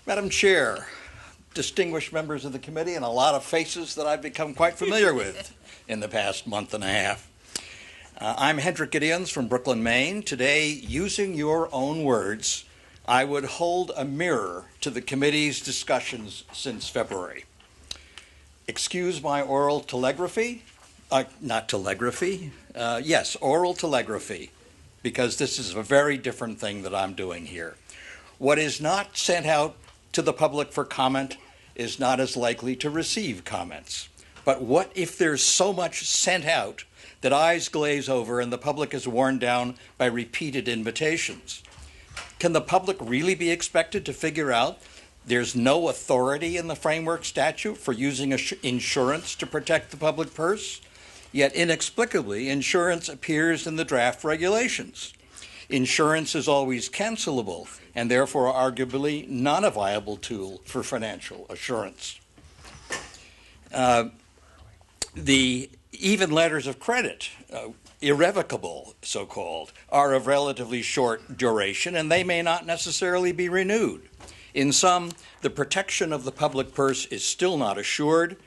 Madam Chair, distinguished members of the committee, and a lot of faces that I've become quite familiar with in the past month and a half. I'm Hendrik Gideonse from Brooklyn, Maine. Today, using your own words, I would hold a mirror to the committee's discussions since February. Excuse my oral telegraphy, yes, oral telegraphy, because this is a very different thing that I'm doing here. What is not sent out to the public for comment is not as likely to receive comments. But what if there's so much sent out that eyes glaze over and the public is worn down by repeated invitations? Can the public really be expected to figure out there's no authority in the framework statute for using insurance to protect the public purse? Yet inexplicably, insurance appears in the draft regulations. Insurance is always cancelable and therefore arguably not a viable tool for financial assurance. The even letters of credit, irrevocable so-called, are of relatively short duration and they may not necessarily be renewed. In sum, the protection of the public purse is still not assured.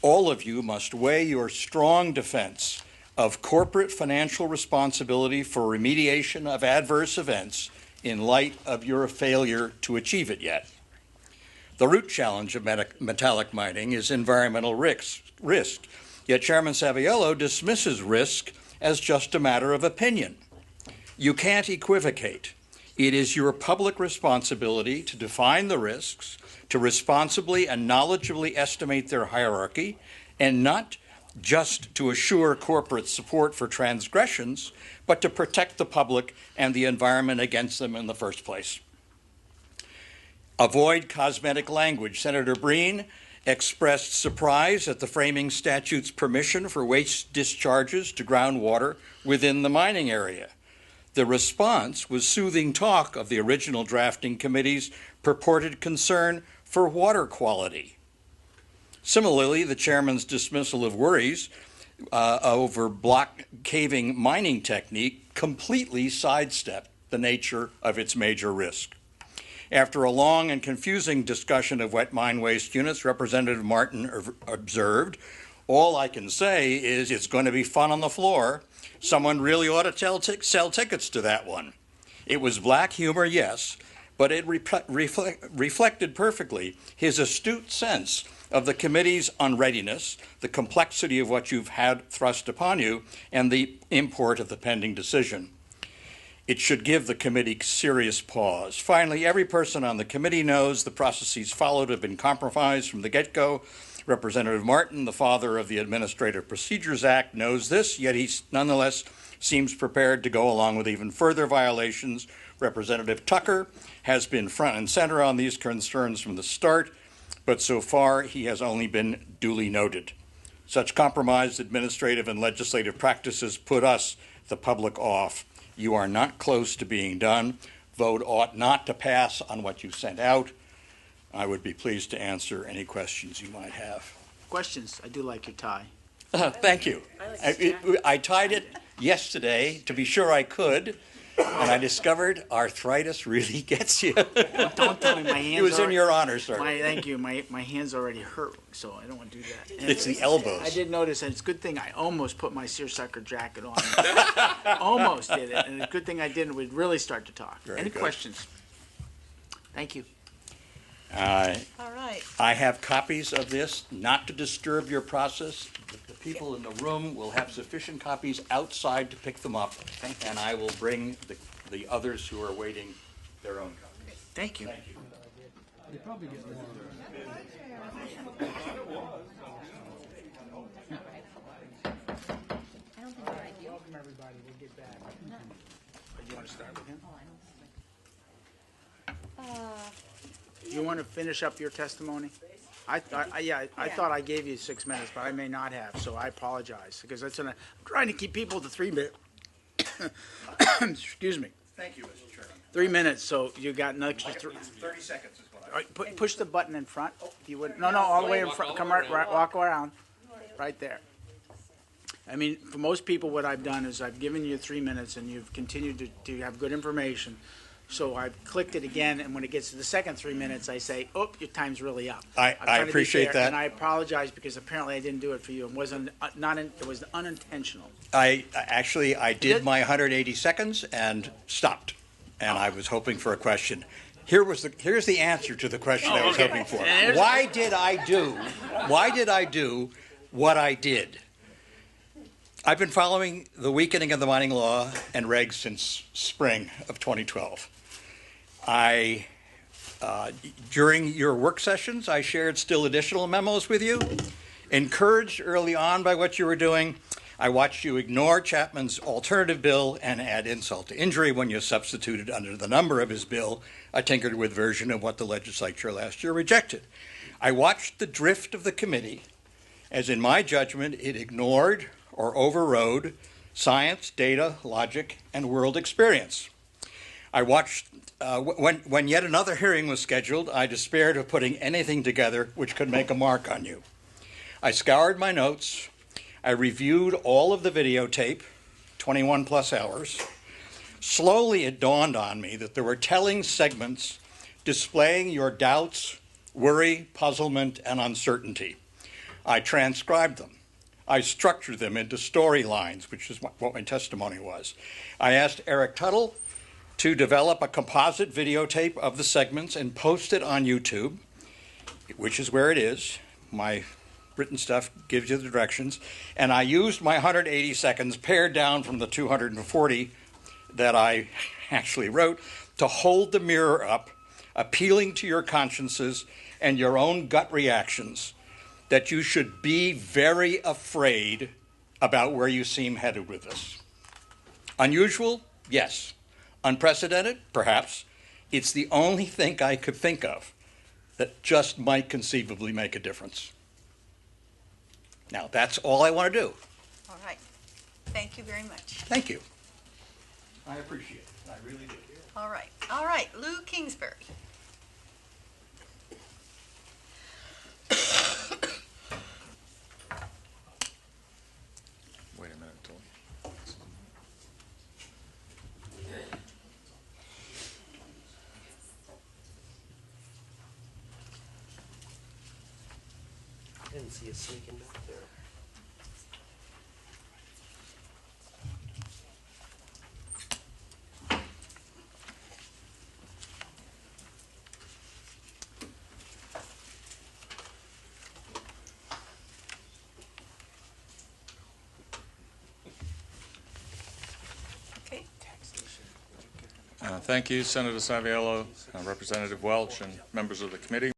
All of you must weigh your strong defense of corporate financial responsibility for remediation of adverse events in light of your failure to achieve it yet. The root challenge of metallic mining is environmental risk, yet Chairman Saviello dismisses risk as just a matter of opinion. You can't equivocate. It is your public responsibility to define the risks, to responsibly and knowledgeably estimate their hierarchy, and not just to assure corporate support for transgressions, but to protect the public and the environment against them in the first place. Avoid cosmetic language. Senator Breen expressed surprise at the framing statute's permission for waste discharges to groundwater within the mining area. The response was soothing talk of the original drafting committee's purported concern for water quality. Similarly, the chairman's dismissal of worries over block caving mining technique completely sidestepped the nature of its major risk. After a long and confusing discussion of wet mine waste units, Representative Martin observed, "All I can say is it's going to be fun on the floor. Someone really ought to sell tickets to that one." It was black humor, yes, but it reflected perfectly his astute sense of the committee's unreadiness, the complexity of what you've had thrust upon you, and the import of the pending decision. It should give the committee serious pause. Finally, every person on the committee knows the processes followed have been compromised from the get-go. Representative Martin, the father of the Administrative Procedures Act, knows this, yet he nonetheless seems prepared to go along with even further violations. Representative Tucker has been front and center on these concerns from the start, but so far he has only been duly noted. Such compromised administrative and legislative practices put us, the public, off. You are not close to being done. Vote ought not to pass on what you sent out. I would be pleased to answer any questions you might have. Questions? I do like your tie. Thank you. I tied it yesterday to be sure I could, and I discovered arthritis really gets you. Don't tell me my hands. It was in your honor, sir. Thank you. My hands already hurt, so I don't want to do that. And it's the elbows. I did notice, and it's a good thing I almost put my seersucker jacket on. Almost did it, and a good thing I didn't. We'd really start to talk. Very Any good. questions? Thank you. All right. I have copies of this, not to disturb your process. The people in the room will have sufficient copies outside to pick them up, and I will bring the others who are waiting their own copies. Thank you. Thank you. You probably get more. Welcome everybody. We'll get back. Do you want to start with him? You want to finish up your testimony? I thought I gave you 6 minutes, but I may not have, so I apologize because I'm trying to keep people to 3 minutes. Excuse me. Thank you, Mr. Chairman. 3 minutes, so you got an extra 30 seconds is what All right, push the button in front. If you would. No, all the way in front. Come right, walk around. Right there. I mean, for most people, what I've done is I've given you 3 minutes, and you've continued to have good information. So I clicked it again, and when it gets to the second 3 minutes, I say, "Oh, your time's really up." I I'm trying to be appreciate fair, that. and I apologize because apparently I didn't do it for you. It wasn't it was unintentional. I did my 180 seconds and stopped, and I was hoping for a question. Here's the answer to the question I was okay. hoping for. And here's- Why did I do what I did? I've been following the weakening of the mining law and regs since spring of 2012. During your work sessions, I shared still additional memos with you. Encouraged early on by what you were doing, I watched you ignore Chapman's alternative bill and add insult to injury when you substituted under the number of his bill a tinkered with version of what the legislature last year rejected. I watched the drift of the committee as, in my judgment, it ignored or overrode science, data, logic, and world experience. I watched, when yet another hearing was scheduled, I despaired of putting anything together which could make a mark on you. I scoured my notes. I reviewed all of the videotape, 21 plus hours. Slowly it dawned on me that there were telling segments displaying your doubts, worry, puzzlement, and uncertainty. I transcribed them. I structured them into storylines, which is what my testimony was. I asked Eric Tuttle to develop a composite videotape of the segments and post it on YouTube, which is where it is. My written stuff gives you the directions. And I used my 180 seconds pared down from the 240 that I actually wrote to hold the mirror up, appealing to your consciences and your own gut reactions that you should be very afraid about where you seem headed with this. Unusual? Yes. Unprecedented? Perhaps. It's the only thing I could think of that just might conceivably make a difference. Now, that's all I want to do. All right. Thank you very much. Thank you. I appreciate it. I really do. All right. All right. Lou Kingsbury. Wait a minute, Tony. I didn't see it sneaking back there. Okay. Thank you, Senator Saviello, Representative Welch, and members of the committee.